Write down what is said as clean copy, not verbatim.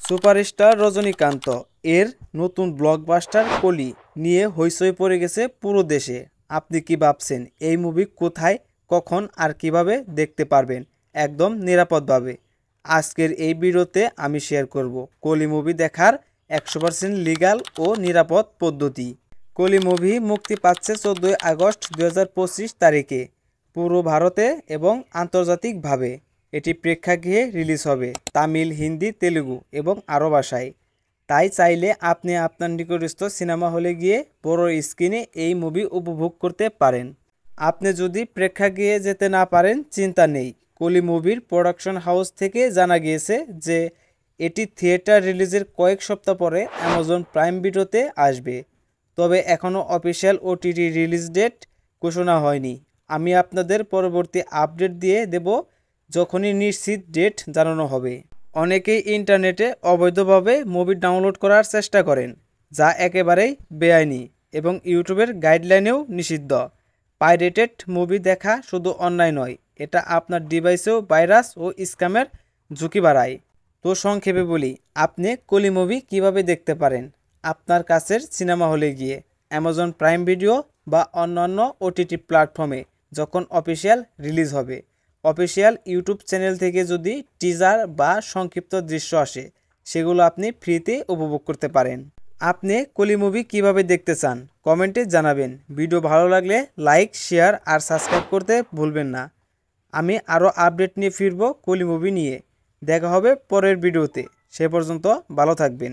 Superstar Rajinikanth এর নতুন blockbuster কলি নিয়ে হইচই পড়ে গেছে পুরো দেশে। আপনি কি ভাবছেন এই মুভি কোথায়, কখন আর কিভাবে দেখতে পারবেন একদম নিরাপদভাবে? আজকের এই ভিডিওতে আমি শেয়ার করব কলি মুভি দেখার 100% লিগ্যাল ও নিরাপদ পদ্ধতি। কলি মুভি মুক্তি পাচ্ছে 14 আগস্ট 2025 তারিখে পুরো ভারতে এবং আন্তর্জাতিকভাবে। এটি প্রেক্ষাগৃহে রিলিজ হবে তামিল, হিন্দি, তেলুগু এবং আরও ভাষায়। তাই চাইলে আপনি আপনার নিকটস্থ সিনেমা হলে গিয়ে বড় স্ক্রিনে এই মুভি উপভোগ করতে পারেন। আপনি যদি প্রেক্ষাগৃহে যেতে না পারেন, চিন্তা নেই। কলি মুভির প্রোডাকশন হাউস থেকে জানা গিয়েছে যে এটি থিয়েটার রিলিজের কয়েক সপ্তাহ পরে অ্যামাজন প্রাইম ভিডিওতে আসবে। তবে এখনও অফিসিয়াল ওটিটি রিলিজ ডেট ঘোষণা হয়নি। আমি আপনাদের পরবর্তী আপডেট দিয়ে দেব যখনই নিশ্চিত ডেট জানানো হবে। অনেকেই ইন্টারনেটে অবৈধভাবে মুভি ডাউনলোড করার চেষ্টা করেন, যা একেবারেই বেআইনি এবং ইউটিউবের গাইডলাইনেও নিষিদ্ধ। পাইরেটেড মুভি দেখা শুধু অন্যায় নয়, এটা আপনার ডিভাইসেও ভাইরাস ও স্ক্যামের ঝুঁকি বাড়ায়। তো সংক্ষেপে বলি, আপনি কলি মুভি কীভাবে দেখতে পারেন? আপনার কাছের সিনেমা হলে গিয়ে, অ্যামাজন প্রাইম ভিডিও বা অন্যান্য ওটিটি প্ল্যাটফর্মে যখন অফিসিয়াল রিলিজ হবে। অফিসিয়াল ইউটিউব চ্যানেল থেকে যদি টিজার বা সংক্ষিপ্ত দৃশ্য আসে, সেগুলো আপনি ফ্রিতে উপভোগ করতে পারেন। আপনি কলি মুভি কীভাবে দেখতে চান কমেন্টে জানাবেন। ভিডিও ভালো লাগলে লাইক, শেয়ার আর সাবস্ক্রাইব করতে ভুলবেন না। আমি আরও আপডেট নিয়ে ফিরব কলি মুভি নিয়ে। দেখা হবে পরের ভিডিওতে। সে পর্যন্ত ভালো থাকবেন।